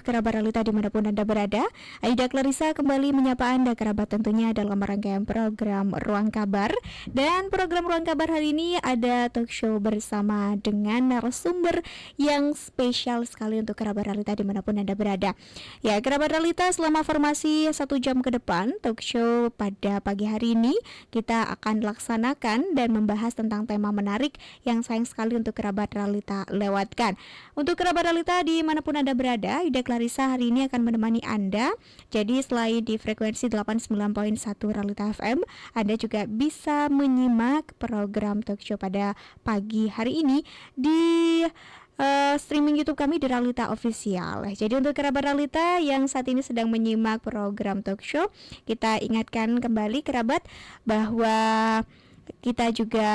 kerabat realita dimanapun Anda berada. Aida Clarissa kembali menyapa Anda kerabat tentunya dalam rangkaian program Ruang Kabar. Dan program Ruang Kabar hari ini ada talk show bersama dengan narasumber yang spesial sekali untuk kerabat realita dimanapun Anda berada. Ya, kerabat realita, selama formasi 1 jam ke depan talk show pada pagi hari ini kita akan laksanakan dan membahas tentang tema menarik yang sayang sekali untuk kerabat realita lewatkan. Untuk kerabat realita dimanapun Anda berada, Ida Clarissa hari ini akan menemani Anda. Jadi selain di frekuensi 89.1 Realita FM, Anda juga bisa menyimak program talk show pada pagi hari ini di streaming YouTube kami di Realita Official. Jadi untuk kerabat realita yang saat ini sedang menyimak program talk show, kita ingatkan kembali kerabat bahwa kita juga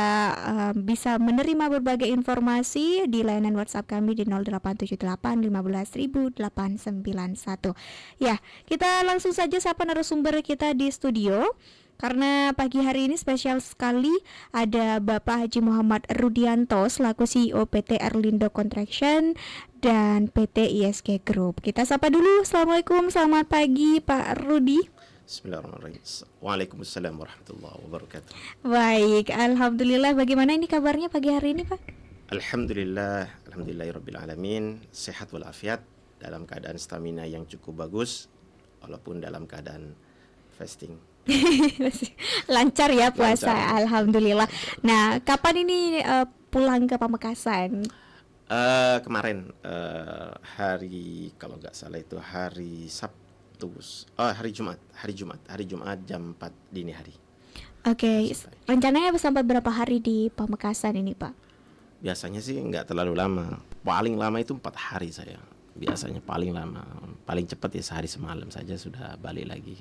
bisa menerima berbagai informasi di layanan WhatsApp kami di 0878 15891. Ya, kita langsung saja sapa narasumber kita di studio. Karena pagi hari ini spesial sekali ada Bapak Haji Muhammad Rudianto selaku CEO PT Erlindo Contraction dan PT ISG Group. Kita sapa dulu. Assalamualaikum, selamat pagi Pak Rudi. Bismillahirrahmanirrahim. Waalaikumsalam warahmatullahi wabarakatuh. Baik, alhamdulillah. Bagaimana ini kabarnya pagi hari ini, Pak? Alhamdulillahirabbil alamin, sehat walafiat, dalam keadaan stamina yang cukup bagus walaupun dalam keadaan fasting. Lancar ya puasa, Lancar. alhamdulillah. Nah, kapan ini pulang ke Pamekasan? Kemarin hari, kalau nggak salah itu hari Sabtu, hari Jumat jam 4 dini hari. Oke, rencananya sampai berapa hari di Pamekasan ini, Pak? Biasanya sih nggak terlalu lama, paling lama itu 4 hari saya. Biasanya paling lama, paling cepat ya sehari semalam saja sudah balik lagi.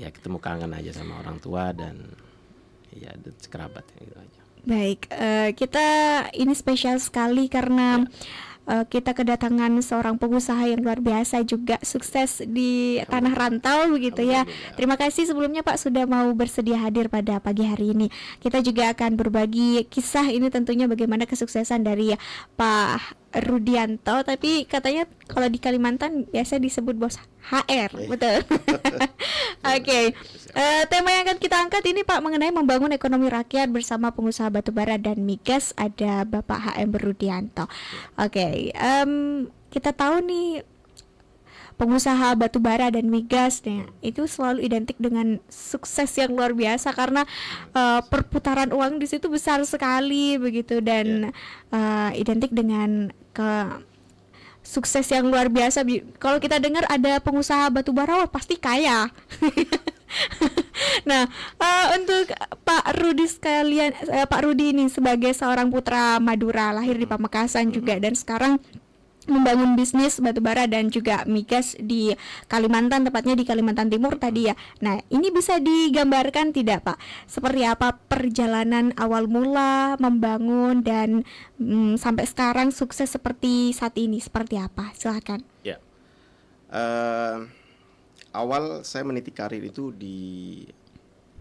Ya ketemu kangen aja sama orang tua dan ya kerabat gitu aja. Baik, kita ini spesial sekali karena kita kedatangan seorang pengusaha yang luar biasa juga sukses di tanah rantau begitu ya. Terima kasih sebelumnya Pak sudah mau bersedia hadir pada pagi hari ini. Kita juga akan berbagi kisah ini tentunya bagaimana kesuksesan dari Pak Rudianto, tapi katanya kalau di Kalimantan biasa disebut bos HR, betul? Oke. Tema yang akan kita angkat ini Pak mengenai membangun ekonomi rakyat bersama pengusaha batubara dan migas, ada Bapak HM Rudianto. Oke, kita tahu nih pengusaha batubara dan migas itu selalu identik dengan sukses yang luar biasa karena perputaran uang di situ besar sekali begitu dan identik dengan sukses yang luar biasa. Kalau kita dengar ada pengusaha batubara, wah pasti kaya. Nah, untuk Pak Rudi sekalian, Pak Rudi ini sebagai seorang putra Madura, lahir di Pamekasan juga dan sekarang membangun bisnis batubara dan juga migas di Kalimantan, tepatnya di Kalimantan Timur tadi ya. Nah, ini bisa digambarkan tidak Pak? Seperti apa perjalanan awal mula membangun dan sampai sekarang sukses seperti saat ini, seperti apa? Silakan. Ya, awal saya meniti karir itu di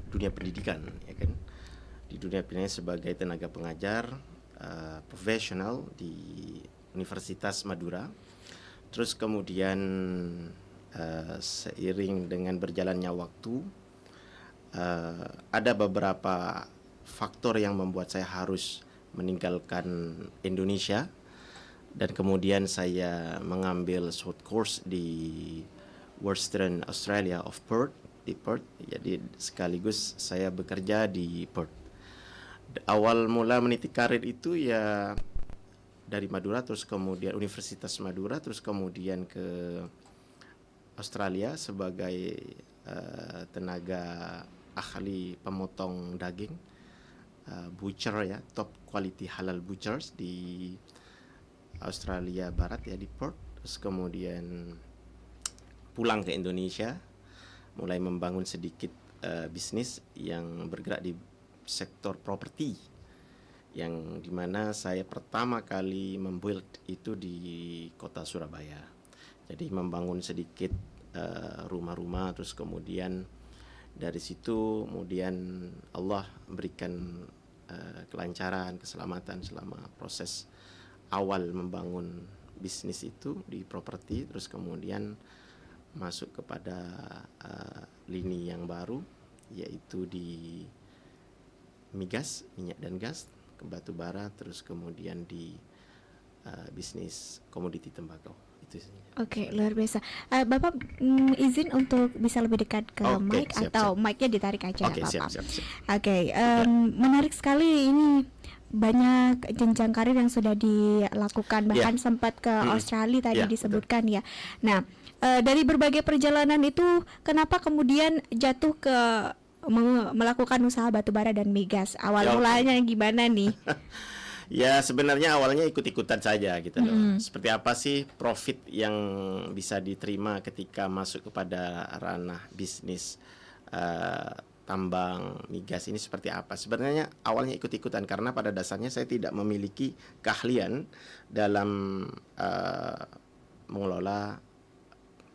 dunia pendidikan, ya kan? Di dunia pendidikan sebagai tenaga pengajar profesional di Universitas Madura. Terus kemudian seiring dengan berjalannya waktu ada beberapa faktor yang membuat saya harus meninggalkan Indonesia dan kemudian saya mengambil short course di Western Australia of Perth, di Perth. Jadi sekaligus saya bekerja di Perth. Awal mula meniti karir itu ya dari Madura, terus kemudian Universitas Madura, terus kemudian ke Australia sebagai tenaga ahli pemotong daging, butcher ya, top quality halal butchers di Australia Barat ya, di Perth. Terus kemudian pulang ke Indonesia, mulai membangun sedikit bisnis yang bergerak di sektor properti, yang dimana saya pertama kali membuild itu di kota Surabaya. Jadi membangun sedikit rumah-rumah, terus kemudian dari situ kemudian Allah berikan kelancaran, keselamatan selama proses awal membangun bisnis itu di properti, terus kemudian masuk kepada lini yang baru, yaitu di migas, minyak dan gas, ke batu bara, terus kemudian di bisnis komoditi tembakau. Itu sih. Oke, luar biasa. Bapak izin untuk bisa lebih dekat ke Oke, mic siap, atau siap. mic-nya ditarik aja Oke, Bapak. siap. Oke, menarik sekali ini, banyak jenjang karir yang sudah dilakukan, bahkan sempat ke Australia tadi Ya, disebutkan ya. Nah, dari berbagai perjalanan itu, kenapa kemudian jatuh ke melakukan usaha batubara dan migas? Awal Ya, oke. mulanya gimana nih? Ya, sebenarnya awalnya ikut-ikutan saja gitu loh. Seperti apa sih profit yang bisa diterima ketika masuk kepada ranah bisnis tambang migas ini seperti apa? Sebenarnya awalnya ikut-ikutan karena pada dasarnya saya tidak memiliki keahlian dalam mengelola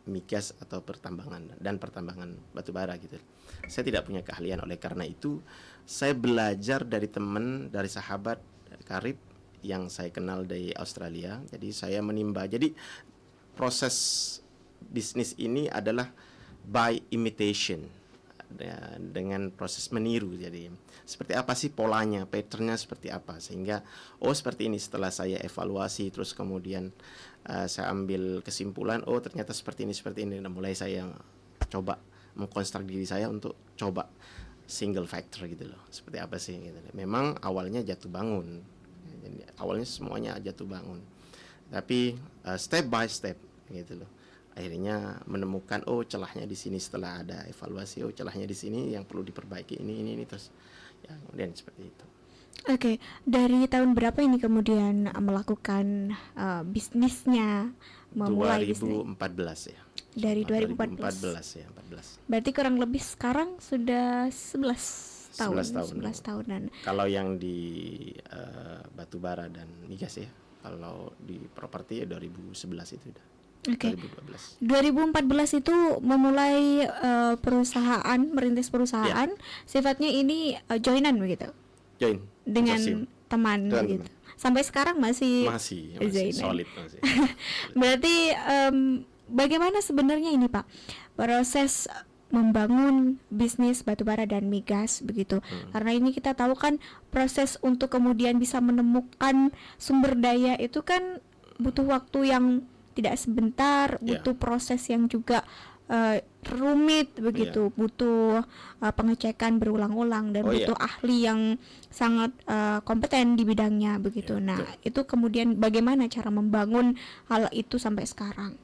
migas atau pertambangan batu bara gitu. Saya tidak punya keahlian, oleh karena itu saya belajar dari teman, dari sahabat, dari karib yang saya kenal dari Australia. Jadi saya menimba. Jadi proses bisnis ini adalah by imitation, dengan proses meniru. Jadi seperti apa sih polanya, patternnya seperti apa, sehingga seperti ini. Setelah saya evaluasi, terus kemudian saya ambil kesimpulan, ternyata seperti ini. Dan mulai saya coba mengkonstruk diri saya untuk coba single factor gitu loh, seperti apa sih gitu. Memang awalnya jatuh bangun, jadi awalnya semuanya jatuh bangun, tapi step by step gitu loh. Akhirnya menemukan celahnya di sini. Setelah ada evaluasi, celahnya di sini yang perlu diperbaiki, ini terus ya, kemudian seperti itu. Oke, dari tahun berapa ini kemudian melakukan bisnisnya, memulai bisnis? 2014 ya. Dari 2014 2014. ya, 14. Berarti kurang lebih sekarang sudah 11 tahun, 11 tahun. 11 tahunan. Kalau yang di batu bara dan migas ya. Kalau di properti ya 2011 itu udah. Oke. 2012. 2014 itu memulai perusahaan, merintis perusahaan. Sifatnya ini joinan begitu. Join Dengan konsorsium. teman Dengan gitu. teman. Sampai sekarang masih joinan. solid masih. Berarti bagaimana sebenarnya ini Pak proses membangun bisnis batubara dan migas begitu? Karena ini kita tahu kan proses untuk kemudian bisa menemukan sumber daya itu kan butuh waktu yang tidak sebentar, butuh proses yang juga rumit begitu, butuh pengecekan berulang-ulang dan butuh ahli yang sangat kompeten di bidangnya begitu. Nah, itu kemudian bagaimana cara membangun hal itu sampai sekarang?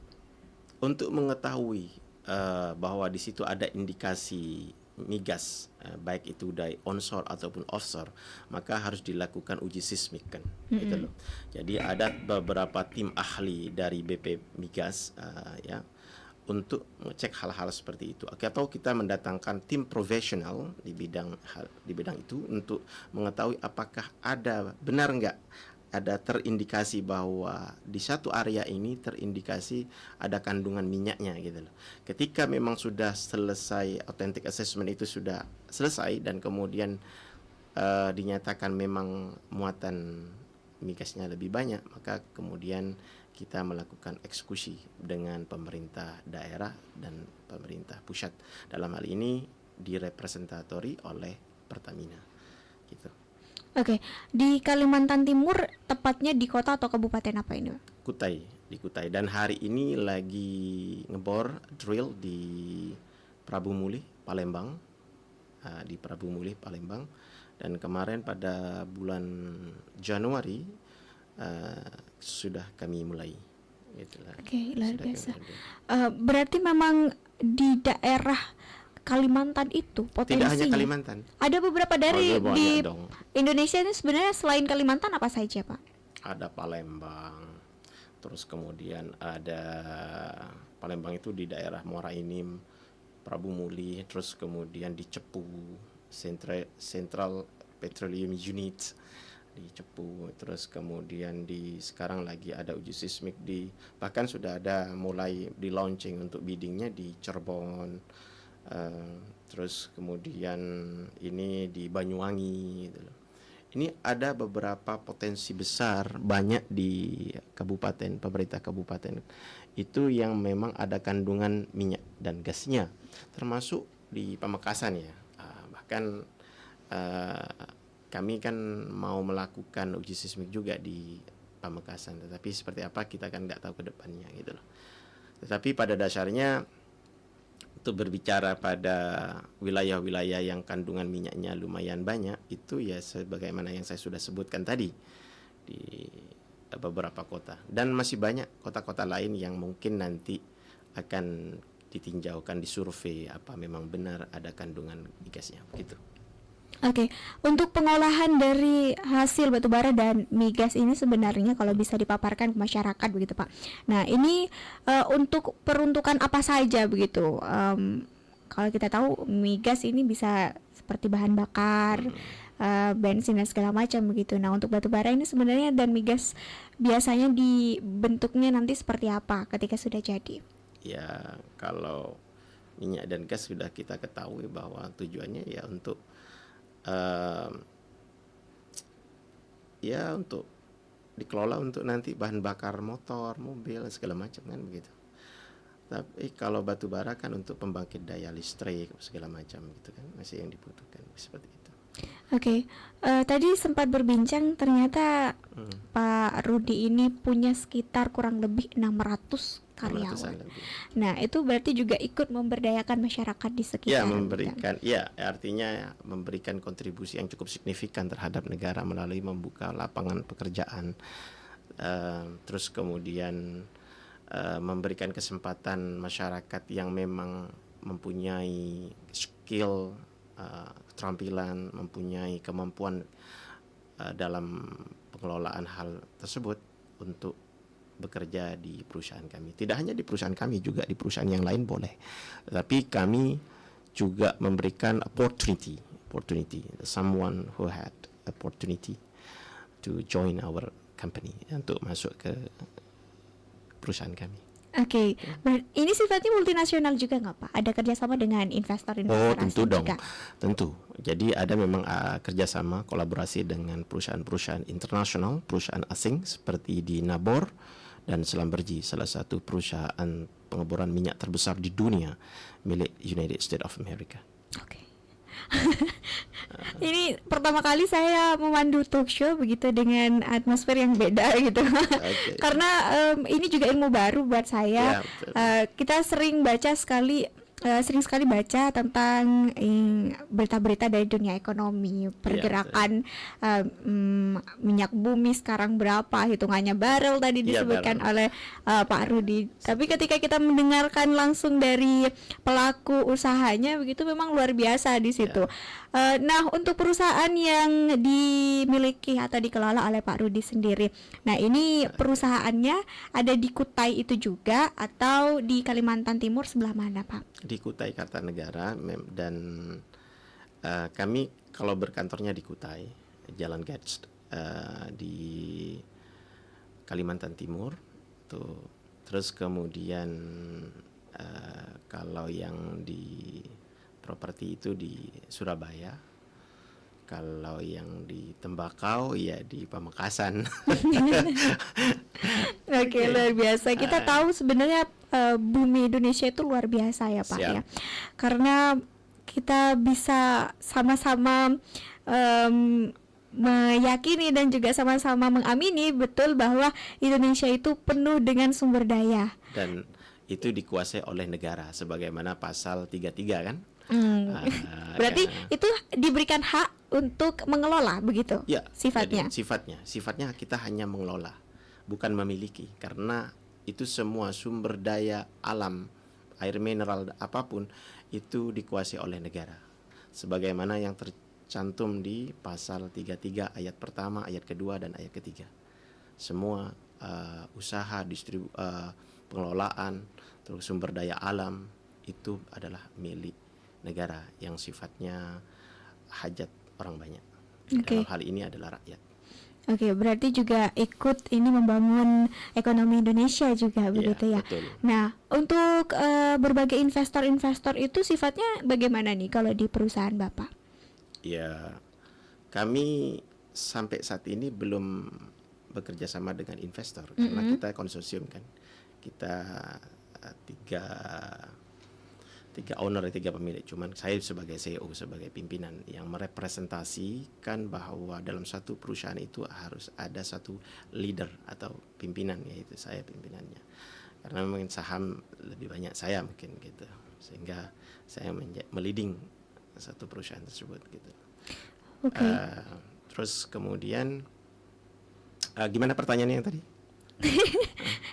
Untuk mengetahui bahwa di situ ada indikasi migas, baik itu dari onshore ataupun offshore, maka harus dilakukan uji sismik kan, gitu loh. Jadi ada beberapa tim ahli dari BP Migas ya, untuk mengecek hal-hal seperti itu. Atau kita mendatangkan tim profesional di bidang itu untuk mengetahui apakah ada benar nggak ada terindikasi bahwa di satu area ini terindikasi ada kandungan minyaknya gitu loh. Ketika memang sudah selesai authentic assessment itu sudah selesai dan kemudian dinyatakan memang muatan migasnya lebih banyak, maka kemudian kita melakukan eksekusi dengan pemerintah daerah dan pemerintah pusat. Dalam hal ini direpresentatori oleh Pertamina gitu. Oke, di Kalimantan Timur tepatnya di kota atau kabupaten apa ini? Di Kutai. Dan hari ini lagi ngebor drill di Prabu Mulih, Palembang. Di Prabu Mulih, Palembang. Dan kemarin pada bulan Januari sudah kami mulai. Itulah. Oke, luar biasa. Berarti memang di daerah Kalimantan itu potensinya. Tidak hanya Kalimantan. Ada beberapa dari di dong. Indonesia ini sebenarnya selain Kalimantan apa saja, Pak? Ada Palembang. Terus kemudian ada Palembang itu di daerah Muara Enim, Prabu Mulih, terus kemudian di Cepu, Central Petroleum Unit di Cepu, terus kemudian sekarang lagi ada uji sismik bahkan sudah ada mulai di launching untuk biddingnya di Cirebon. Terus kemudian ini di Banyuwangi gitu loh. ini ada beberapa potensi besar banyak di kabupaten, pemerintah kabupaten itu yang memang ada kandungan minyak dan gasnya, termasuk di Pamekasan ya. Bahkan kami kan mau melakukan uji seismik juga di Pamekasan, tetapi seperti apa kita kan nggak tahu ke depannya gitu loh. Tetapi pada dasarnya untuk berbicara pada wilayah-wilayah yang kandungan minyaknya lumayan banyak, itu ya sebagaimana yang saya sudah sebutkan tadi di beberapa kota, dan masih banyak kota-kota lain yang mungkin nanti akan ditinjaukan, disurvei apa memang benar ada kandungan migasnya begitu. Oke, untuk pengolahan dari hasil batubara dan migas ini sebenarnya kalau bisa dipaparkan ke masyarakat begitu Pak. Nah ini untuk peruntukan apa saja begitu? Kalau kita tahu migas ini bisa seperti bahan bakar, bensin dan segala macam begitu. Nah untuk batubara ini sebenarnya dan migas biasanya dibentuknya nanti seperti apa ketika sudah jadi? Ya kalau minyak dan gas sudah kita ketahui bahwa tujuannya ya untuk ya untuk dikelola untuk nanti bahan bakar motor, mobil segala macam kan begitu. Tapi kalau batu bara kan untuk pembangkit daya listrik segala macam gitu kan, masih yang dibutuhkan seperti itu. Oke, tadi sempat berbincang ternyata Pak Rudi ini punya sekitar kurang lebih 600 karyawan. Nah, itu berarti juga ikut memberdayakan masyarakat di sekitar. Ya, memberikan, ya artinya memberikan kontribusi yang cukup signifikan terhadap negara melalui membuka lapangan pekerjaan, terus kemudian memberikan kesempatan masyarakat yang memang mempunyai skill, keterampilan, mempunyai kemampuan dalam pengelolaan hal tersebut untuk bekerja di perusahaan kami. Tidak hanya di perusahaan kami, juga di perusahaan yang lain boleh. Tapi kami juga memberikan opportunity, someone who had opportunity to join our company, untuk masuk ke perusahaan kami. Oke, ini sifatnya multinasional juga nggak Pak? Ada kerjasama dengan investor-investor tentu asing dong, juga? Tentu. Jadi ada memang kerjasama kolaborasi dengan perusahaan-perusahaan internasional, perusahaan asing seperti di Nabor dan Selamberji, salah satu perusahaan pengeboran minyak terbesar di dunia milik United States of America. Oke. Ini pertama kali saya memandu talk show begitu dengan atmosfer yang beda gitu. Okay. Karena ini juga ilmu baru buat saya. Ya, kita sering sekali baca tentang berita-berita dari dunia ekonomi, pergerakan minyak bumi sekarang berapa, hitungannya barel tadi disebutkan oleh Pak Rudi. Tapi ketika kita mendengarkan langsung dari pelaku usahanya begitu, memang luar biasa di situ. Nah, untuk perusahaan yang dimiliki atau dikelola oleh Pak Rudi sendiri, nah ini perusahaannya ada di Kutai itu juga atau di Kalimantan Timur sebelah mana Pak? Di Kutai Kartanegara, dan kami kalau berkantornya di Kutai, Jalan Gats, di Kalimantan Timur tuh. Terus kemudian kalau yang di properti itu di Surabaya, kalau yang di tembakau ya di Pamekasan. Oke, luar biasa. Kita tahu sebenarnya bumi Indonesia itu luar biasa ya Pak. Siap. Ya, karena kita bisa sama-sama meyakini dan juga sama-sama mengamini betul bahwa Indonesia itu penuh dengan sumber daya. Dan itu dikuasai oleh negara sebagaimana pasal 33 kan? Berarti itu diberikan hak untuk mengelola begitu? Ya, sifatnya. Jadi sifatnya kita hanya mengelola, bukan memiliki, karena itu semua sumber daya alam, air mineral apapun itu dikuasai oleh negara. Sebagaimana yang tercantum di pasal 33 ayat pertama, ayat kedua dan ayat ketiga. Semua usaha pengelolaan terus sumber daya alam itu adalah milik negara yang sifatnya hajat orang banyak. Dalam hal ini adalah rakyat. Oke, berarti juga ikut ini membangun ekonomi Indonesia juga begitu ya. Betul. Nah, untuk berbagai investor-investor itu sifatnya bagaimana nih kalau di perusahaan Bapak? Ya, kami sampai saat ini belum bekerja sama dengan investor karena kita konsorsium kan. Kita tiga owner, tiga pemilik. Cuman saya sebagai CEO, sebagai pimpinan yang merepresentasikan bahwa dalam satu perusahaan itu harus ada satu leader atau pimpinan, yaitu saya pimpinannya. Karena mungkin saham lebih banyak saya mungkin gitu, sehingga saya meliding satu perusahaan tersebut gitu. Terus kemudian gimana pertanyaannya yang tadi?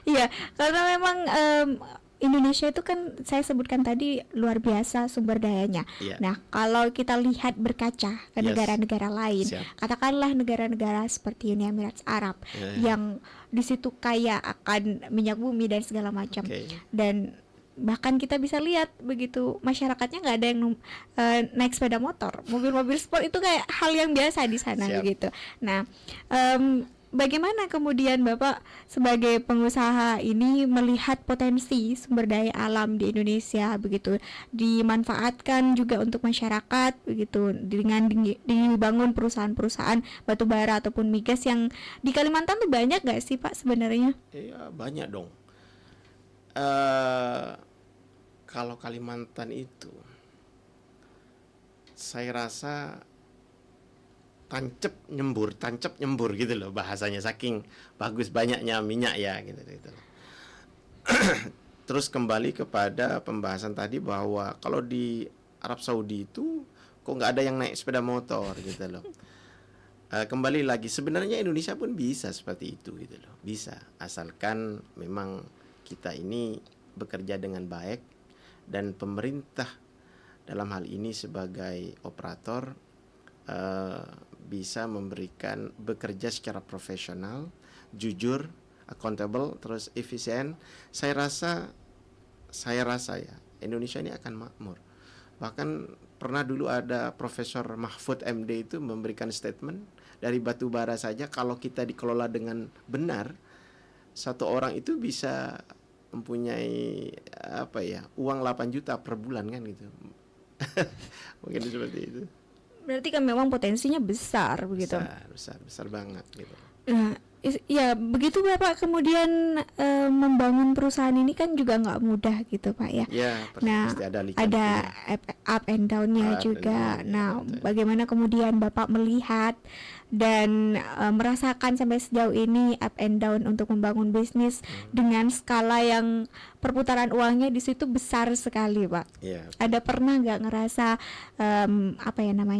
Iya, karena memang Indonesia itu kan saya sebutkan tadi luar biasa sumber dayanya. Nah, kalau kita lihat berkaca ke negara-negara lain, katakanlah negara-negara seperti Uni Emirat Arab yang di situ kaya akan minyak bumi dan segala macam. Dan bahkan kita bisa lihat begitu masyarakatnya nggak ada yang naik sepeda motor, mobil-mobil sport itu kayak hal yang biasa di sana begitu. Nah, bagaimana kemudian Bapak sebagai pengusaha ini melihat potensi sumber daya alam di Indonesia begitu dimanfaatkan juga untuk masyarakat begitu dengan dibangun perusahaan-perusahaan batubara ataupun migas yang di Kalimantan tuh banyak gak sih Pak sebenarnya? Iya banyak dong. Kalau Kalimantan itu saya rasa tancap nyembur gitu loh bahasanya, saking bagus banyaknya minyak ya gitu. Terus kembali kepada pembahasan tadi bahwa kalau di Arab Saudi itu kok nggak ada yang naik sepeda motor gitu loh. Kembali lagi sebenarnya Indonesia pun bisa seperti itu gitu loh, bisa asalkan memang kita ini bekerja dengan baik dan pemerintah dalam hal ini sebagai operator bisa memberikan bekerja secara profesional, jujur, accountable, terus efisien. Saya rasa ya Indonesia ini akan makmur. Bahkan pernah dulu ada Profesor Mahfud MD itu memberikan statement dari batu bara saja kalau kita dikelola dengan benar, satu orang itu bisa mempunyai uang 8 juta per bulan kan gitu. Mungkin seperti itu. Berarti kan memang potensinya besar begitu. Besar banget gitu. Nah, ya begitu Bapak kemudian membangun perusahaan ini kan juga nggak mudah gitu Pak ya. Nah, ada up and down-nya juga. Nah, bagaimana kemudian Bapak melihat dan merasakan sampai sejauh ini up and down untuk membangun bisnis dengan skala yang perputaran uangnya di situ besar sekali Pak. Ada pernah nggak ngerasa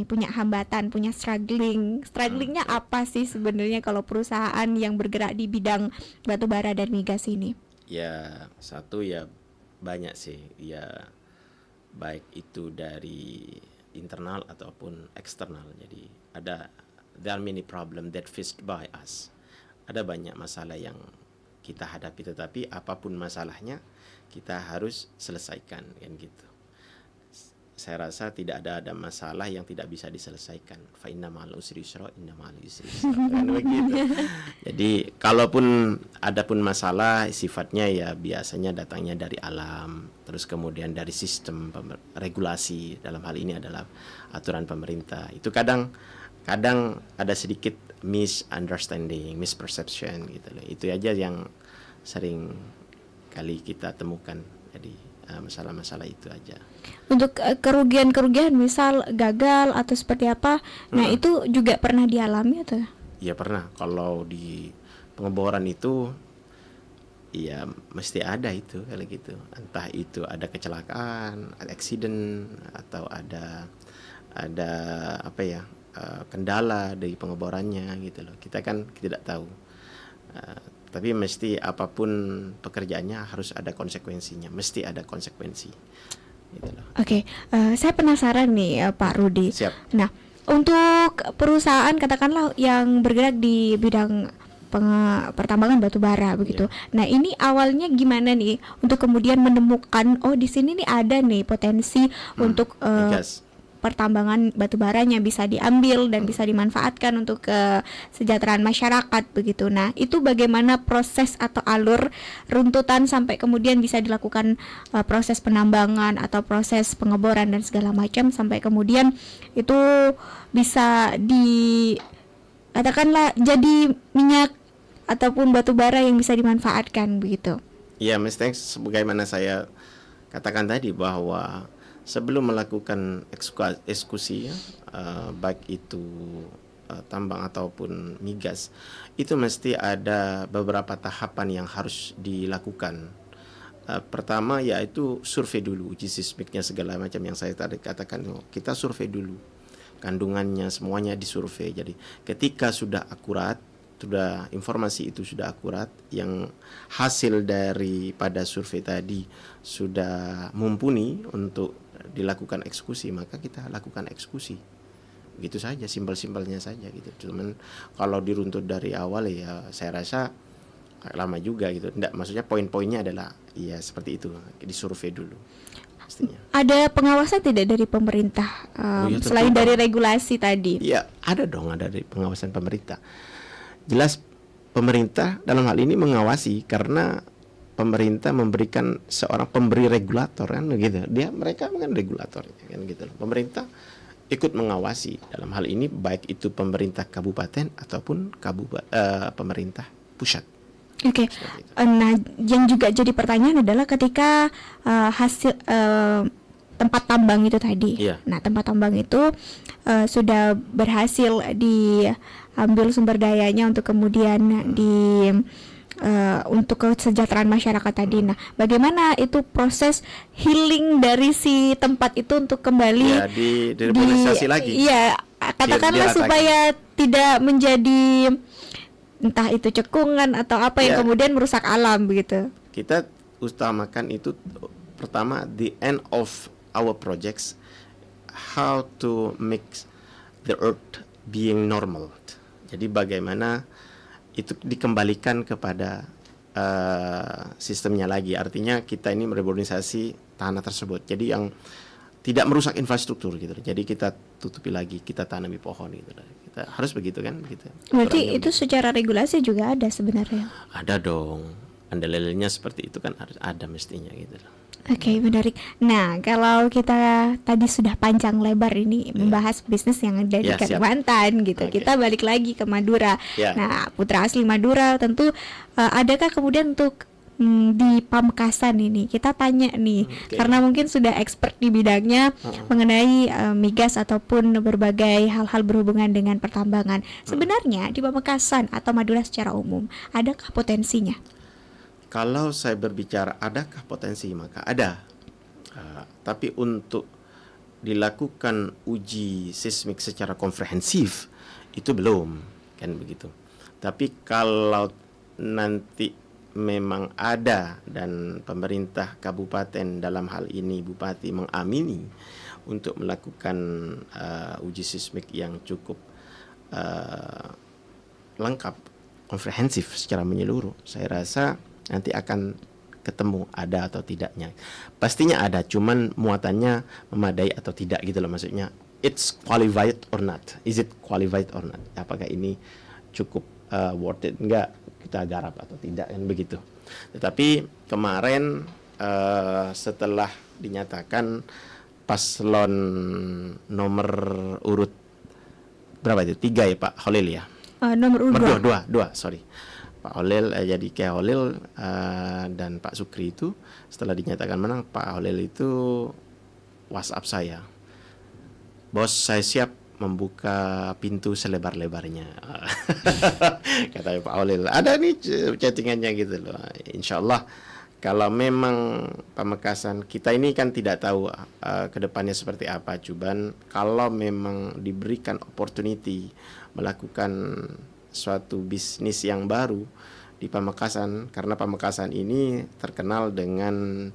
punya hambatan, punya strugglingnya apa sih sebenarnya kalau perusahaan yang bergerak di bidang batubara dan migas ini? Ya satu ya banyak sih ya, baik itu dari internal ataupun eksternal. Jadi there are many problem that faced by us. Ada banyak masalah yang kita hadapi, tetapi apapun masalahnya kita harus selesaikan kan gitu. Saya rasa tidak ada masalah yang tidak bisa diselesaikan. Fa inna ma'al usri yusra, inna ma'al yusri yusra. Kan begitu. Jadi kalaupun ada pun masalah sifatnya ya biasanya datangnya dari alam, terus kemudian dari sistem regulasi, dalam hal ini adalah aturan pemerintah. Itu kadang ada sedikit misunderstanding, misperception gitu loh. Itu aja yang sering kali kita temukan. Jadi masalah-masalah itu aja. Untuk kerugian misal gagal atau seperti apa, nah itu juga pernah dialami atau? Iya pernah. Kalau di pengeboran itu ya mesti ada itu kalau gitu. Entah itu ada kecelakaan, ada accident, atau ada kendala dari pengeborannya gitu loh. Kita kan tidak tahu. Tapi mesti apapun pekerjaannya harus ada konsekuensinya, mesti ada konsekuensi gitu loh. Oke, saya penasaran nih Pak Rudi. Siap. Nah, untuk perusahaan katakanlah yang bergerak di bidang pertambangan batu bara begitu. Nah, ini awalnya gimana nih untuk kemudian menemukan di sini nih ada nih potensi untuk pertambangan batu baranya bisa diambil dan bisa dimanfaatkan untuk kesejahteraan masyarakat begitu. Nah, itu bagaimana proses atau alur runtutan sampai kemudian bisa dilakukan proses penambangan atau proses pengeboran dan segala macam sampai kemudian itu bisa katakanlah jadi minyak ataupun batu bara yang bisa dimanfaatkan begitu. Ya, mestinya sebagaimana saya katakan tadi bahwa sebelum melakukan eksekusi ya, baik itu tambang ataupun migas, itu mesti ada beberapa tahapan yang harus dilakukan. Pertama yaitu survei dulu, uji sismiknya segala macam yang saya tadi katakan. Kita survei dulu kandungannya, semuanya disurvei. Jadi ketika sudah akurat, sudah informasi itu sudah akurat, yang hasil daripada survei tadi sudah mumpuni untuk dilakukan eksekusi, maka kita lakukan eksekusi. Gitu saja, simpel-simpelnya saja gitu. Cuman kalau diruntut dari awal ya saya rasa lama juga gitu. Enggak, maksudnya poin-poinnya adalah ya seperti itu, disurvei dulu pastinya. Ada pengawasan tidak dari pemerintah Ya, selain tentu dari dong. regulasi tadi? Ya, ada dong, ada dari pengawasan pemerintah. Jelas pemerintah dalam hal ini mengawasi karena pemerintah memberikan seorang pemberi regulator kan gitu. Mereka kan regulator kan gitu. Pemerintah ikut mengawasi dalam hal ini baik itu pemerintah kabupaten ataupun pemerintah pusat. Oke. Nah, yang juga jadi pertanyaan adalah ketika hasil tempat tambang itu tadi. Iya. Nah, tempat tambang itu sudah berhasil diambil sumber dayanya untuk kemudian untuk kesejahteraan masyarakat tadi. Nah, bagaimana itu proses healing dari si tempat itu untuk kembali Ya, diremonisasi lagi. Iya, katakanlah Diratakan. supaya tidak menjadi entah itu cekungan atau apa yang Ya. kemudian merusak alam begitu. Kita utamakan itu pertama the end of our projects, how to make the earth being normal. Jadi bagaimana itu dikembalikan kepada sistemnya lagi. Artinya kita ini merebornisasi tanah tersebut. Jadi yang tidak merusak infrastruktur gitu. Jadi kita tutupi lagi, kita tanami pohon gitu. Kita harus begitu kan, begitu. Berarti Kurangnya itu secara regulasi juga ada sebenarnya. ada dong. Andalanya seperti itu kan harus ada mestinya gitu. Oke, menarik. Nah, kalau kita tadi sudah panjang lebar ini membahas bisnis yang ada di Ya, siap. Kalimantan gitu. Oke. Kita balik lagi ke Madura. Ya. Nah, putra asli Madura tentu adakah kemudian untuk di Pamekasan ini kita tanya nih, Oke. karena mungkin sudah expert di bidangnya mengenai migas ataupun berbagai hal-hal berhubungan dengan pertambangan. Sebenarnya di Pamekasan atau Madura secara umum, adakah potensinya? Kalau saya berbicara adakah potensi, maka ada. Tapi untuk dilakukan uji seismik secara komprehensif itu belum, kan begitu. Tapi kalau nanti memang ada dan pemerintah kabupaten dalam hal ini bupati mengamini untuk melakukan uji seismik yang cukup lengkap, komprehensif secara menyeluruh, saya rasa nanti akan ketemu ada atau tidaknya. Pastinya ada, cuman muatannya memadai atau tidak gitu loh, maksudnya it's qualified or not, is it qualified or not, apakah ini cukup worth it enggak kita garap atau tidak kan begitu. Tetapi kemarin setelah dinyatakan paslon nomor urut berapa itu, 3 ya Pak Holil ya, Nomor urut 2. dua, sorry, Pak Holil jadi Kiai Holil dan Pak Sukri itu setelah dinyatakan menang, Pak Holil itu WhatsApp saya, bos saya siap membuka pintu selebar-lebarnya. Kata Pak Holil, ada nih chattingannya gitu loh. Insya Allah kalau memang Pamekasan, kita ini kan tidak tahu kedepannya seperti apa, cuman kalau memang diberikan opportunity melakukan suatu bisnis yang baru di Pamekasan, karena Pamekasan ini terkenal dengan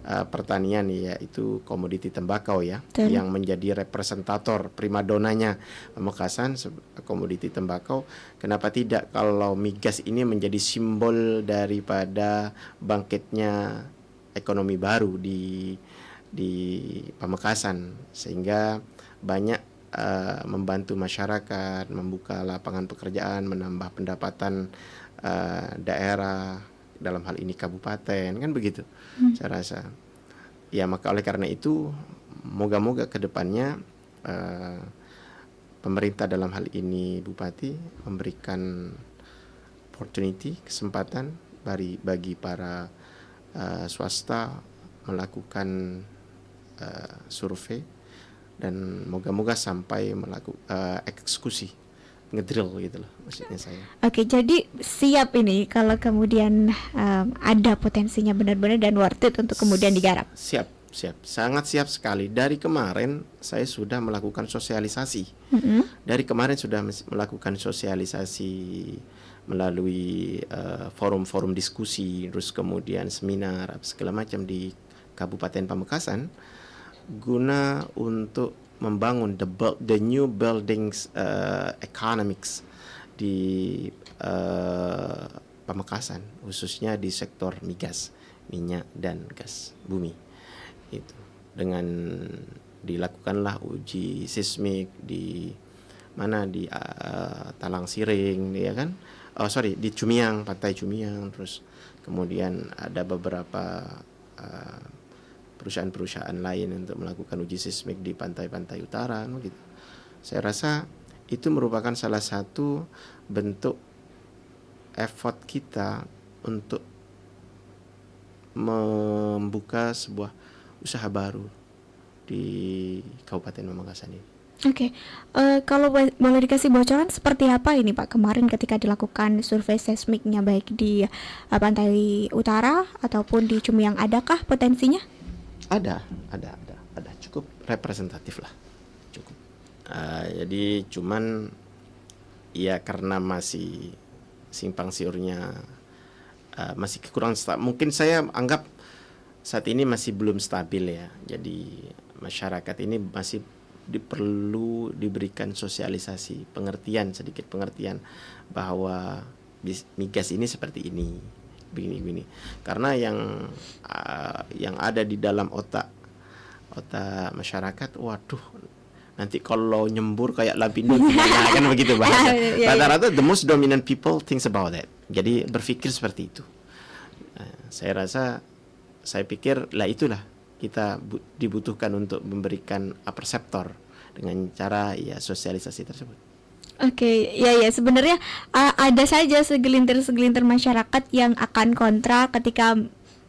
pertanian, yaitu komoditi tembakau ya. Betul. Yang menjadi representator primadonanya Pamekasan komoditi tembakau. Kenapa tidak kalau migas ini menjadi simbol daripada bangkitnya ekonomi baru di Pamekasan, sehingga banyak membantu masyarakat, membuka lapangan pekerjaan, menambah pendapatan daerah, dalam hal ini kabupaten, kan begitu. Saya rasa ya, maka oleh karena itu moga-moga kedepannya pemerintah dalam hal ini Bupati memberikan opportunity, kesempatan bagi para swasta melakukan survei, dan moga-moga sampai melakukan eksekusi, ngedrill gitu loh maksudnya saya. Oke, jadi siap ini kalau kemudian ada potensinya benar-benar dan worth it untuk kemudian digarap. Siap, sangat siap sekali. Dari kemarin saya sudah melakukan sosialisasi. Dari kemarin sudah melakukan sosialisasi melalui forum-forum diskusi, terus kemudian seminar segala macam di Kabupaten Pamekasan, guna untuk membangun the new buildings economics di Pamekasan, khususnya di sektor migas, minyak dan gas bumi. Itu dengan dilakukanlah uji seismik di mana, di Talang Siring, ya kan? Di Cumiang, Pantai Cumiang. Terus kemudian ada beberapa perusahaan-perusahaan lain untuk melakukan uji seismik di pantai-pantai utara, gitu. Saya rasa itu merupakan salah satu bentuk effort kita untuk membuka sebuah usaha baru di Kabupaten Pamekasan ini. Oke, kalau boleh dikasih bocoran seperti apa ini Pak kemarin ketika dilakukan survei seismiknya, baik di pantai utara ataupun di Cumiang, adakah potensinya? Ada, cukup representatif lah, cukup. Jadi cuman ya karena masih simpang siurnya masih kekurangan mungkin saya anggap saat ini masih belum stabil ya. Jadi masyarakat ini masih perlu diberikan sosialisasi, sedikit pengertian bahwa migas ini seperti ini, begini. Karena yang ada di dalam otak masyarakat, waduh, nanti kalau nyembur kayak Lapindo gimana, kan begitu bahasa. Rata-rata the most dominant people thinks about that. Jadi berpikir seperti itu. Saya pikir itulah kita dibutuhkan untuk memberikan perseptor dengan cara ya sosialisasi tersebut. Oke, ya sebenarnya ada saja segelintir masyarakat yang akan kontra ketika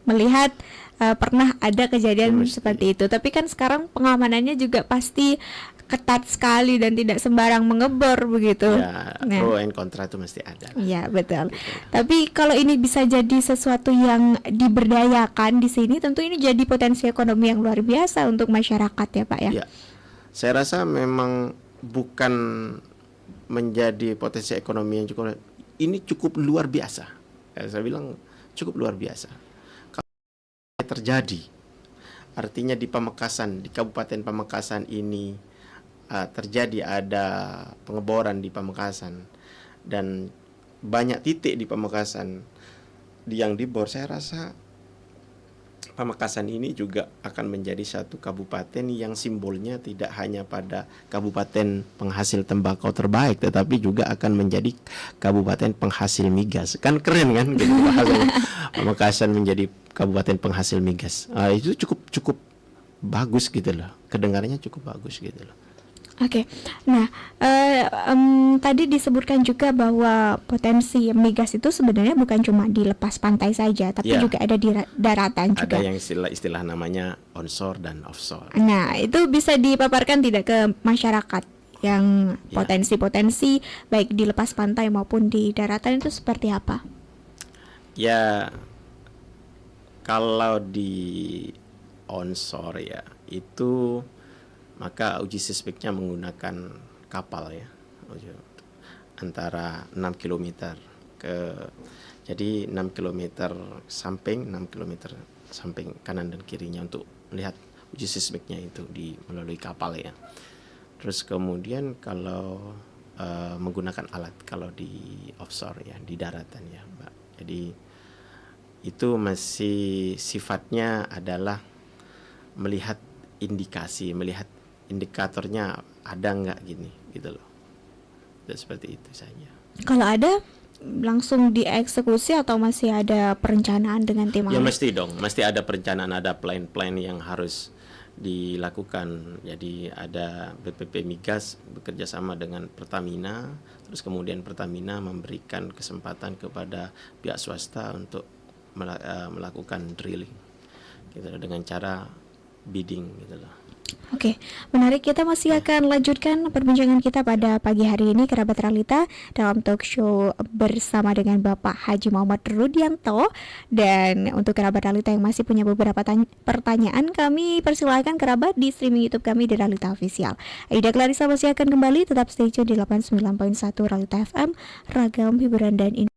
melihat pernah ada kejadian seperti itu. Tapi kan sekarang pengamanannya juga pasti ketat sekali dan tidak sembarang mengebor begitu. Ya, pro and kontra itu mesti ada. Iya, betul. Tapi kalau ini bisa jadi sesuatu yang diberdayakan di sini, tentu ini jadi potensi ekonomi yang luar biasa untuk masyarakat ya Pak ya. Ya, saya rasa memang bukan menjadi potensi ekonomi yang cukup luar biasa. Saya bilang cukup luar biasa. Kalau terjadi, artinya di Pamekasan, di Kabupaten Pamekasan ini terjadi ada pengeboran di Pamekasan dan banyak titik di Pamekasan yang dibor, saya rasa Pamekasan ini juga akan menjadi satu kabupaten yang simbolnya tidak hanya pada kabupaten penghasil tembakau terbaik, tetapi juga akan menjadi kabupaten penghasil migas. Kan keren kan gitu, Pamekasan menjadi kabupaten penghasil migas. Itu cukup bagus gitu loh, kedengarannya cukup bagus gitu loh. Oke, nah tadi disebutkan juga bahwa potensi migas itu sebenarnya bukan cuma di lepas pantai saja, tapi juga ada di daratan juga. Ada yang istilah namanya onshore dan offshore. Nah, itu bisa dipaparkan tidak ke masyarakat yang potensi-potensi baik di lepas pantai maupun di daratan itu seperti apa? Ya, kalau di onshore ya itu maka uji seismiknya menggunakan kapal ya, antara 6 km jadi 6 km samping, 6 km samping kanan dan kirinya untuk melihat uji seismiknya itu melalui kapal ya. Terus kemudian kalau menggunakan alat kalau di offshore ya, di daratan ya Mbak. Jadi itu masih sifatnya adalah melihat indikatornya ada nggak gitu loh. Dan seperti itu saja. Kalau ada langsung dieksekusi atau masih ada perencanaan dengan tim ahli? Ya mesti dong, mesti ada perencanaan, ada plan yang harus dilakukan. Jadi ada BPP Migas bekerja sama dengan Pertamina, terus kemudian Pertamina memberikan kesempatan kepada pihak swasta untuk melakukan drilling gitu dengan cara bidding gitu loh. Oke, menarik. Kita masih akan lanjutkan perbincangan kita pada pagi hari ini, kerabat realita, dalam talk show bersama dengan Bapak Haji Muhammad Rudianto. Dan untuk kerabat realita yang masih punya beberapa pertanyaan, kami persilakan kerabat di streaming YouTube kami di Realita Official. Aida Clarissa masih akan kembali, tetap stay tune di 89.1 Realita FM, ragam hiburan dan informasi.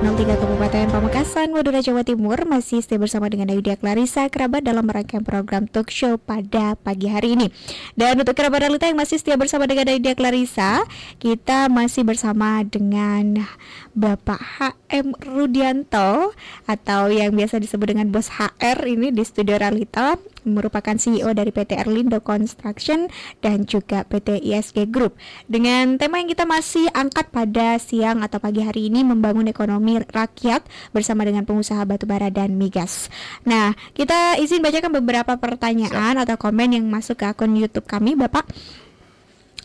103 Kabupaten Pamekasan, Madura, Jawa Timur. Masih stay bersama dengan Ayudia Clarissa Kerabat dalam rangkaian program talk show pada pagi hari ini. Dan untuk kerabat realita yang masih setia bersama dengan Ayudia Clarissa, kita masih bersama dengan Bapak HM Rudianto atau yang biasa disebut dengan Bos HR ini di studio realita, merupakan CEO dari PT Erlindo Construction dan juga PT ISG Group. Dengan tema yang kita masih angkat pada siang atau pagi hari ini, membangun ekonomi rakyat bersama dengan pengusaha batubara dan migas. Nah, kita izin bacakan beberapa pertanyaan atau komen yang masuk ke akun YouTube kami, Bapak.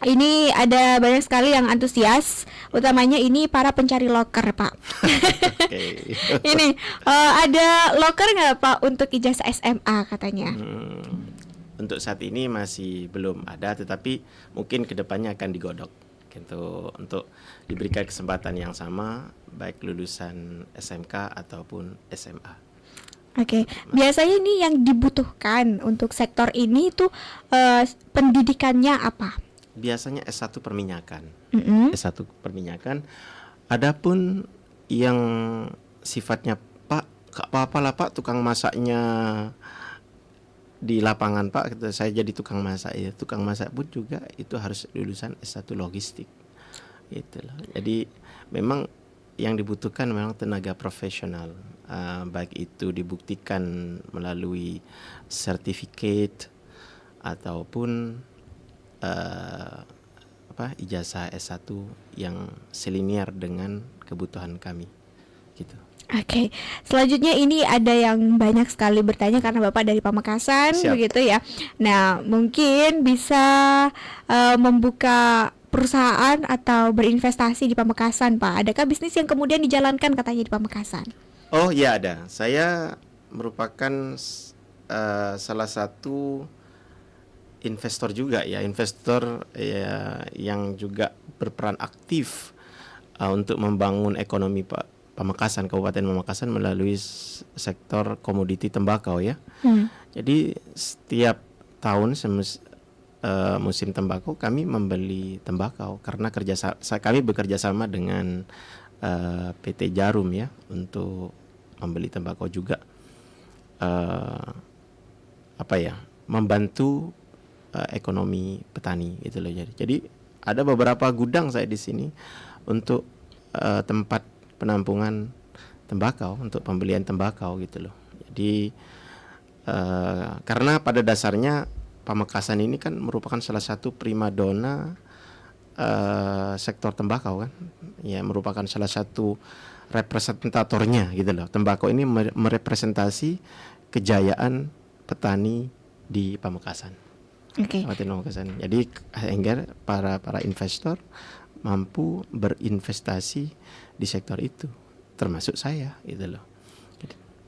Ini ada banyak sekali yang antusias, utamanya ini para pencari loker, Pak. Okay. Ini ada loker nggak, Pak, untuk ijazah SMA katanya? Untuk saat ini masih belum ada, tetapi mungkin kedepannya akan digodok gitu, untuk diberikan kesempatan yang sama baik lulusan SMK ataupun SMA. Oke, biasanya ini yang dibutuhkan untuk sektor ini tuh pendidikannya apa? Biasanya S1 perminyakan. Mm-hmm. S1 perminyakan. Adapun yang sifatnya, Pak, gak apa-apa lah Pak, tukang masaknya di lapangan Pak, saya jadi tukang masak ya. Tukang masak pun juga itu harus lulusan S1 logistik. Gitu loh. Jadi memang yang dibutuhkan memang tenaga profesional, baik itu dibuktikan melalui sertifikat ataupun ijazah S1 yang selinier dengan kebutuhan kami gitu. Oke, selanjutnya ini ada yang banyak sekali bertanya karena Bapak dari Pamekasan. Siap. Begitu ya. Nah, mungkin bisa membuka perusahaan atau berinvestasi di Pamekasan, Pak. Adakah bisnis yang kemudian dijalankan katanya di Pamekasan? Oh ya, ada. Saya merupakan salah satu investor juga ya, investor ya, yang juga berperan aktif untuk membangun ekonomi Pamekasan, Kabupaten Pamekasan melalui sektor komoditi tembakau ya. Jadi setiap tahun musim tembakau kami membeli tembakau karena kami bekerja sama dengan PT Jarum ya untuk membeli tembakau juga, membantu ekonomi petani gitu loh. Jadi ada beberapa gudang saya di sini untuk tempat penampungan tembakau, untuk pembelian tembakau gitu loh. Jadi karena pada dasarnya Pamekasan ini kan merupakan salah satu primadona sektor tembakau kan, ya, merupakan salah satu representatornya gitu loh. Tembakau ini merepresentasi kejayaan petani di Pamekasan. Oke. Jadi sehingga para investor mampu berinvestasi di sektor itu, termasuk saya gitu loh.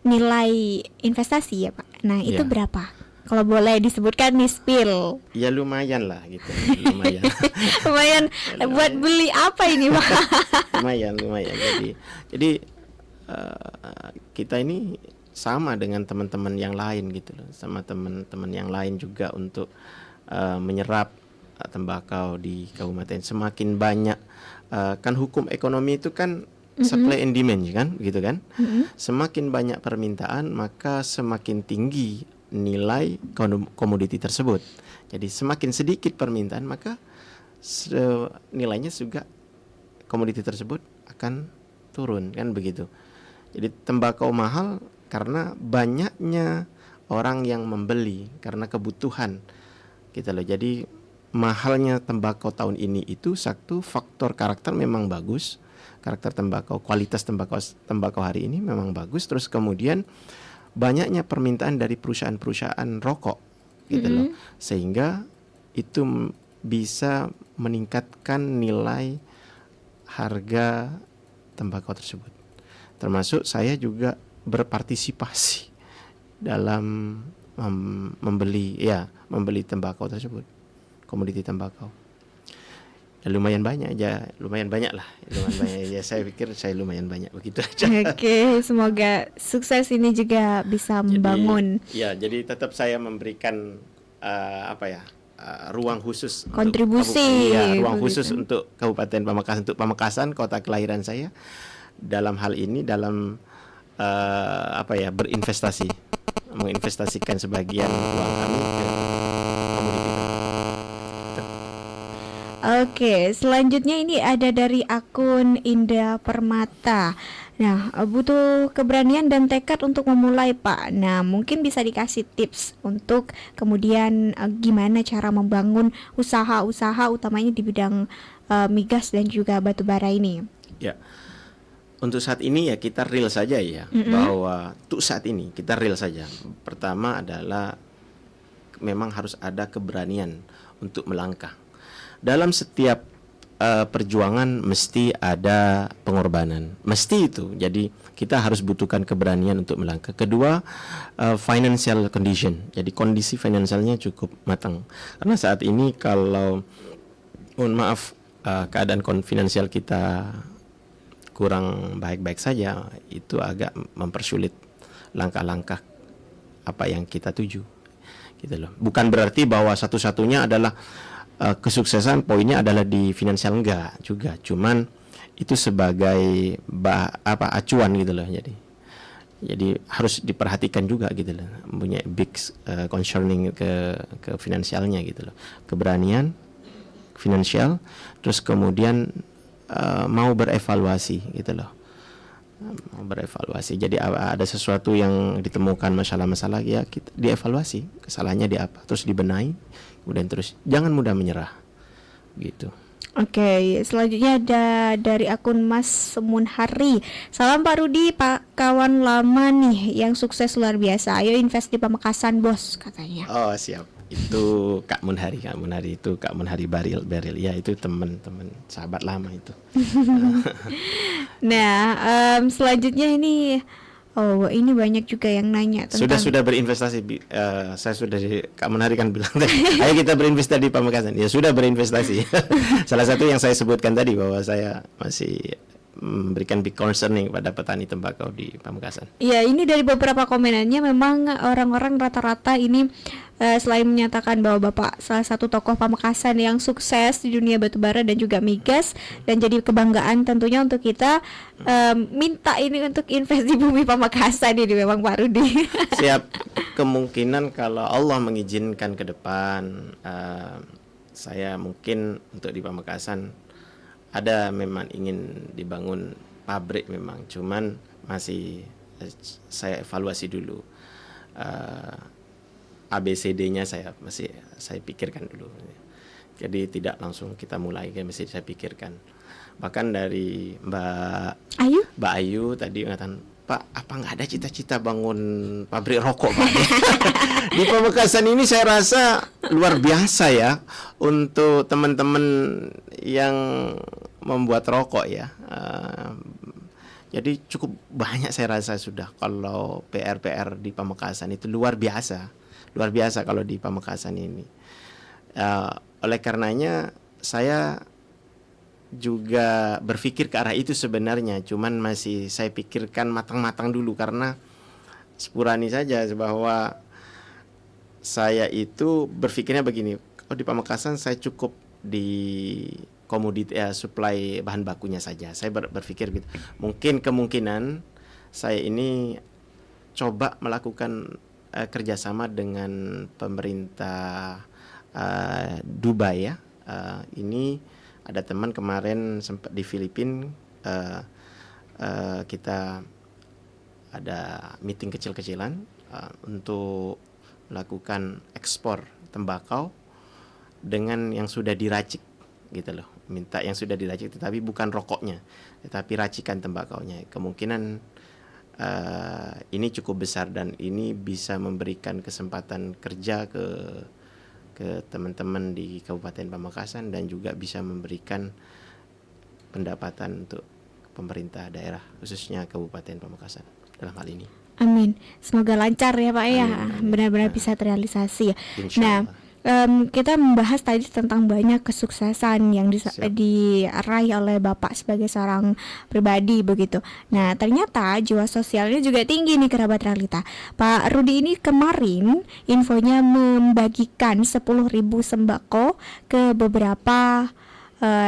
Nilai investasi ya, Pak. Nah, itu Ya. berapa? Kalau boleh disebutkan nih spill. Ya lumayan lah gitu. Lumayan. Lumayan Ya, buat beli apa ini, Pak? lumayan. Jadi kita ini sama dengan teman-teman yang lain gitu loh, sama teman-teman yang lain juga untuk menyerap tembakau di kabupaten. Semakin banyak kan hukum ekonomi itu kan supply and demand kan, gitu kan. Semakin banyak permintaan maka semakin tinggi nilai komoditi tersebut. Jadi semakin sedikit permintaan maka nilainya juga komoditi tersebut akan turun kan, begitu. Jadi tembakau mahal karena banyaknya orang yang membeli karena kebutuhan gitu loh. Jadi mahalnya tembakau tahun ini itu satu faktor karakter memang bagus. Karakter tembakau, kualitas tembakau hari ini memang bagus. Terus kemudian banyaknya permintaan dari perusahaan-perusahaan rokok gitu loh. Sehingga itu bisa meningkatkan nilai harga tembakau tersebut. Termasuk saya juga berpartisipasi dalam membeli tembakau tersebut, komoditi tembakau. Lumayan banyak lah. Saya pikir saya lumayan banyak, begitu aja. Oke, semoga sukses ini juga bisa membangun. Jadi tetap saya memberikan ruang khusus, kontribusi, ruang khusus untuk Kabupaten Pamekasan, untuk Pamekasan, kota kelahiran saya. dalam hal ini dalam berinvestasi, menginvestasikan sebagian uang kami ke komoditi. Oke, selanjutnya ini ada dari akun Indah Permata. Nah, butuh keberanian dan tekad untuk memulai, Pak. Nah, mungkin bisa dikasih tips untuk kemudian gimana cara membangun usaha-usaha utamanya di bidang migas dan juga batu bara ini. Ya, untuk saat ini ya kita real saja ya, bahwa untuk saat ini kita real saja. Pertama adalah memang harus ada keberanian untuk melangkah. Dalam setiap perjuangan mesti ada pengorbanan, mesti itu. Jadi kita harus butuhkan keberanian untuk melangkah. Kedua, financial condition. Jadi kondisi finansialnya cukup matang. Karena saat ini kalau mohon maaf keadaan finansial kita kurang baik-baik saja, itu agak mempersulit langkah-langkah apa yang kita tuju. Gitu loh. Bukan berarti bahwa satu-satunya adalah kesuksesan poinnya adalah di finansial, enggak juga, cuman itu sebagai acuan gitu loh. Jadi harus diperhatikan juga gitu loh, punya big concerning ke finansialnya gitu loh, keberanian finansial, terus kemudian mau berevaluasi gitu loh, mau berevaluasi. Jadi ada sesuatu yang ditemukan masalah-masalah, ya kita dievaluasi kesalahannya di apa, terus dibenahi, kemudian terus jangan mudah menyerah gitu. Oke, selanjutnya ada dari akun Mas Munhari. Salam Pak Rudi, Pak kawan lama nih yang sukses luar biasa. Ayo invest di Pamekasan, Bos, katanya. Oh, siap. Itu Kak Munhari itu Kak Munhari Beril ya, itu teman-teman sahabat lama itu. Nah, selanjutnya ini ini banyak juga yang nanya tentang sudah berinvestasi. Saya sudah Kak Munhari kan bilang tadi, ayo kita berinvestasi di Pamekasan. Ya sudah berinvestasi. Salah satu yang saya sebutkan tadi bahwa saya masih memberikan big concerning pada petani tembakau di Pamekasan. Ya, ini dari beberapa komenannya memang orang-orang rata-rata ini selain menyatakan bahwa Bapak salah satu tokoh Pamekasan yang sukses di dunia batubara dan juga migas, dan jadi kebanggaan tentunya untuk kita, minta ini untuk invest di bumi Pamekasan ini memang Pak Rudi. Siap. Kemungkinan kalau Allah mengizinkan ke depan, saya mungkin untuk di Pamekasan ada memang ingin dibangun pabrik memang, cuman masih saya evaluasi dulu, ABCD-nya saya pikirkan dulu. Jadi tidak langsung kita mulai, mesti saya pikirkan. Bahkan dari Mbak Ayu tadi mengatakan, Pak, apa nggak ada cita-cita bangun pabrik rokok, Pak? Di Pamekasan ini saya rasa luar biasa ya untuk teman-teman yang membuat rokok ya. Jadi cukup banyak saya rasa sudah kalau PR di Pamekasan itu luar biasa kalau di Pamekasan ini. Oleh karenanya saya juga berpikir ke arah itu sebenarnya, cuman masih saya pikirkan matang-matang dulu, karena sepurani saja bahwa saya itu berpikirnya begini, di Pamekasan saya cukup di komoditi supply bahan bakunya saja. Saya berpikir gitu. Kemungkinan saya ini coba melakukan kerjasama dengan pemerintah Dubai ya. Ini ada teman kemarin sempat di Filipina, kita ada meeting kecil-kecilan untuk melakukan ekspor tembakau dengan yang sudah diracik gitu loh. Minta yang sudah diracik tetapi bukan rokoknya, tetapi racikan tembakaunya. Kemungkinan ini cukup besar dan ini bisa memberikan kesempatan kerja ke teman-teman di Kabupaten Pamekasan dan juga bisa memberikan pendapatan untuk pemerintah daerah, khususnya Kabupaten Pamekasan dalam hal ini. Amin. Semoga lancar ya Pak ya, benar-benar bisa terrealisasi ya. Nah, kita membahas tadi tentang banyak kesuksesan yang diraih oleh Bapak sebagai seorang pribadi begitu. Nah, ternyata jiwa sosialnya juga tinggi nih kerabat realita. Pak Rudi ini kemarin infonya membagikan 10.000 sembako ke beberapa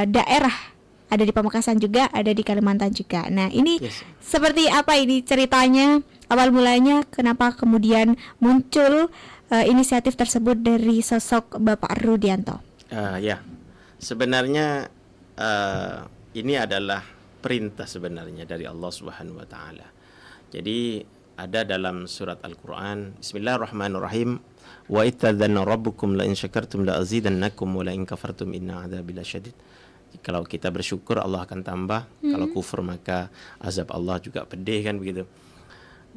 daerah. ada di Pamekasan juga, ada di Kalimantan juga. Nah, ini Yes. seperti apa ini ceritanya? Awal mulanya kenapa kemudian muncul inisiatif tersebut dari sosok Bapak Rudianto? Ya, sebenarnya ini adalah perintah sebenarnya dari Allah Subhanahu wa taala. Jadi ada dalam surat Al-Qur'an, Bismillahirrahmanirrahim, wa ittadzanna rabbukum la in syakartum la azidannakum wa la in kafartum inna adzabi lasyadid. Kalau kita bersyukur Allah akan tambah, kalau kufur maka azab Allah juga pedih, kan begitu.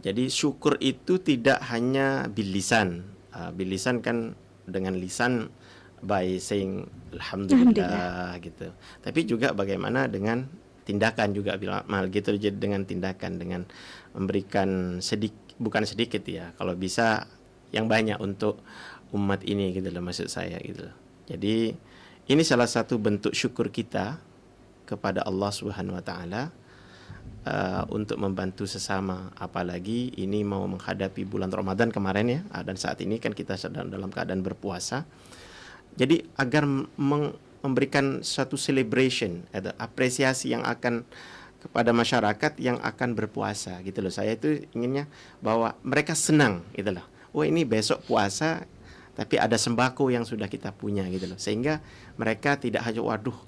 Jadi syukur itu tidak hanya bil lisan. Bil lisan kan dengan lisan by saying alhamdulillah gitu. Tapi juga bagaimana dengan tindakan juga mal gitu, jadi dengan tindakan, dengan memberikan bukan sedikit ya, kalau bisa yang banyak untuk umat ini gitu loh, maksud saya gitu loh. Jadi ini salah satu bentuk syukur kita kepada Allah Subhanahu wa taala untuk membantu sesama, apalagi ini mau menghadapi bulan Ramadan kemarin ya, dan saat ini kan kita sedang dalam keadaan berpuasa. Jadi agar memberikan suatu celebration atau apresiasi yang akan kepada masyarakat yang akan berpuasa gitu loh. Saya itu inginnya bahwa mereka senang gitu loh. Oh, ini besok puasa tapi ada sembako yang sudah kita punya gitu loh. Sehingga mereka tidak hanya waduh,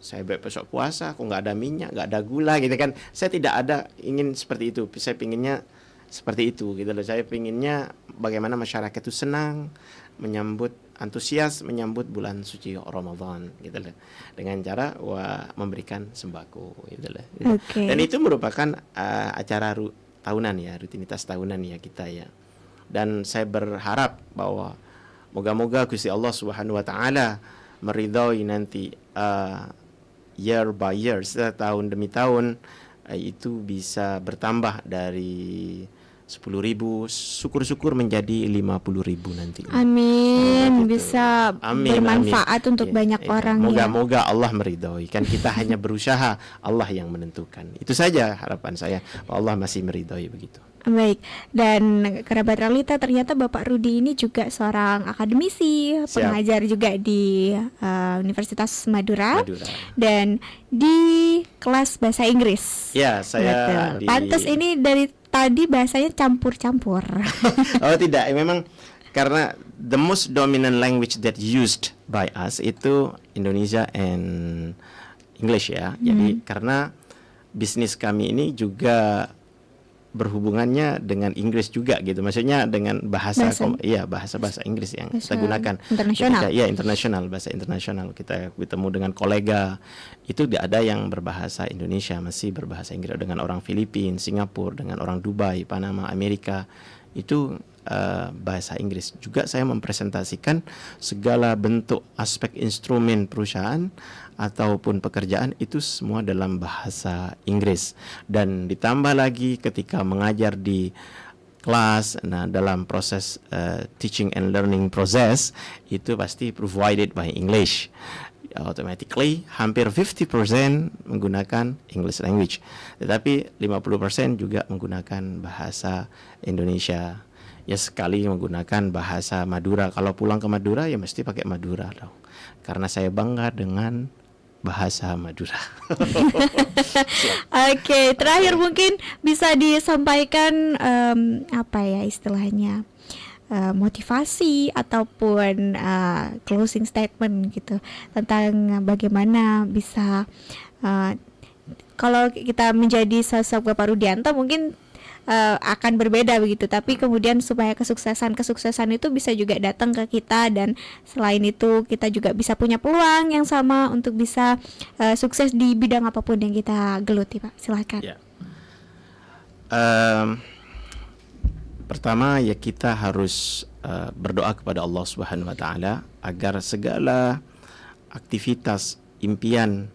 saya besok puasa kok nggak ada minyak, nggak ada gula gitu kan. Saya tidak ada ingin seperti itu. Saya pinginnya seperti itu gitu loh. Saya pinginnya bagaimana masyarakat itu senang antusias menyambut bulan suci Ramadan gitu loh, dengan cara memberikan sembako gitu loh. Okay. Dan itu merupakan acara tahunan ya, rutinitas tahunan ya kita ya. Dan saya berharap bahwa moga-moga Gusti Allah Subhanahu wa taala meridhai nanti year by year, tahun demi tahun itu bisa bertambah dari 10.000, syukur-syukur menjadi 50.000 nanti. Amin, bisa bermanfaat untuk banyak orang. Moga-moga Allah meridhoi. Kan kita hanya berusaha, Allah yang menentukan. Itu saja harapan saya, Allah masih meridhoi begitu. Baik, dan kerabat realita, ternyata Bapak Rudi ini juga seorang akademisi, pengajar juga di Universitas Madura, dan di kelas bahasa Inggris. Ya, saya pantes ini dari tadi bahasanya campur-campur. Oh tidak, memang karena the most dominant language that used by us itu Indonesia and English ya. Jadi karena bisnis kami ini juga berhubungannya dengan Inggris juga gitu. Maksudnya dengan bahasa Inggris yang kita gunakan. Internasional. Iya, internasional, bahasa internasional. Kita bertemu dengan kolega itu tidak ada yang berbahasa Indonesia, masih berbahasa Inggris. Dengan orang Filipina, Singapura, dengan orang Dubai, Panama, Amerika, itu bahasa Inggris. Juga saya mempresentasikan segala bentuk aspek instrumen perusahaan ataupun pekerjaan itu semua dalam bahasa Inggris. Dan ditambah lagi ketika mengajar di kelas, nah dalam proses teaching and learning process itu pasti provided by English. Automatically hampir 50% menggunakan English language, tetapi 50% juga menggunakan bahasa Indonesia. Ya sekali menggunakan bahasa Madura. Kalau pulang ke Madura ya mesti pakai Madura dong, karena saya bangga dengan bahasa Madura. Oke, terakhir mungkin bisa disampaikan apa ya istilahnya, motivasi ataupun closing statement gitu tentang bagaimana bisa kalau kita menjadi sosok Bapak Rudianto mungkin akan berbeda begitu, tapi kemudian supaya kesuksesan itu bisa juga datang ke kita, dan selain itu kita juga bisa punya peluang yang sama untuk bisa sukses di bidang apapun yang kita geluti, Pak. Silakan. Ya. Pertama ya kita harus berdoa kepada Allah Subhanahu wa taala agar segala aktivitas, impian,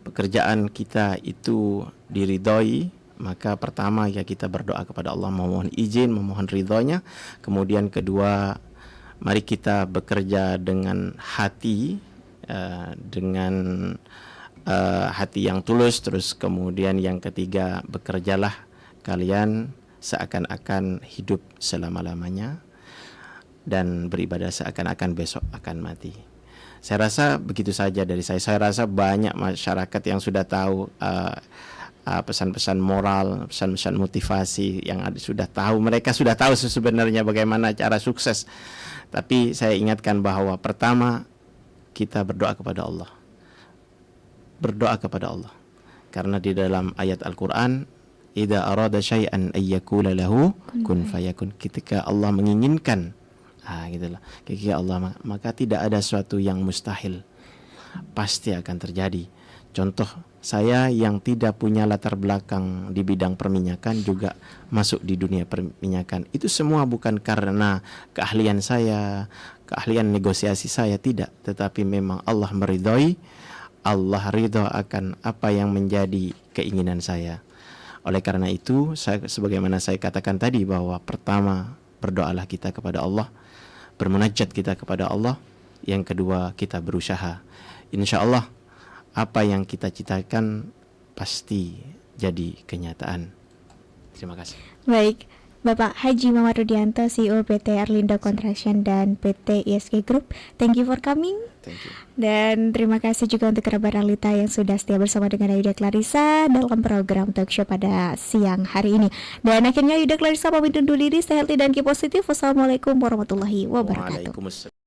pekerjaan kita itu diridhoi. Maka pertama ya kita berdoa kepada Allah, memohon izin, memohon ridhonya. Kemudian kedua, mari kita bekerja dengan hati, dengan hati yang tulus. Terus kemudian yang ketiga, bekerjalah kalian seakan-akan hidup selama-lamanya dan beribadah seakan-akan besok akan mati. Saya rasa begitu saja dari saya. Saya rasa banyak masyarakat yang sudah tahu pesan-pesan moral, pesan-pesan motivasi yang sudah tahu. Mereka sudah tahu sebenarnya bagaimana cara sukses. Tapi saya ingatkan bahwa pertama kita berdoa kepada Allah. Berdoa kepada Allah. Karena di dalam ayat Al-Quran, idza arada syai'an ayyakula lahu kun fayakun. Ketika Allah menginginkan, gitulah. Ketika Allah, maka tidak ada sesuatu yang mustahil. Pasti akan terjadi. Contoh, saya yang tidak punya latar belakang di bidang perminyakan juga masuk di dunia perminyakan. Itu semua bukan karena keahlian saya, keahlian negosiasi saya, tidak. Tetapi memang Allah meridhoi, Allah ridho akan apa yang menjadi keinginan saya. Oleh karena itu, sebagaimana saya katakan tadi bahwa pertama, berdoalah kita kepada Allah, bermunajat kita kepada Allah. Yang kedua, kita berusaha. Insya Allah apa yang kita citakan pasti jadi kenyataan. Terima kasih. Baik, Bapak Haji Muhammad Rudianto, CEO PT Erlindo Construction dan PT ISG Group. Thank you for coming. Thank you. Dan terima kasih juga untuk kerabat Realita yang sudah setia bersama dengan Yuda Clarissa dalam program talk show pada siang hari ini. Dan akhirnya Yuda Clarissa pamit undur diri, stay healthy dan keep positif. Wassalamualaikum warahmatullahi wabarakatuh. Waalaikumsalam.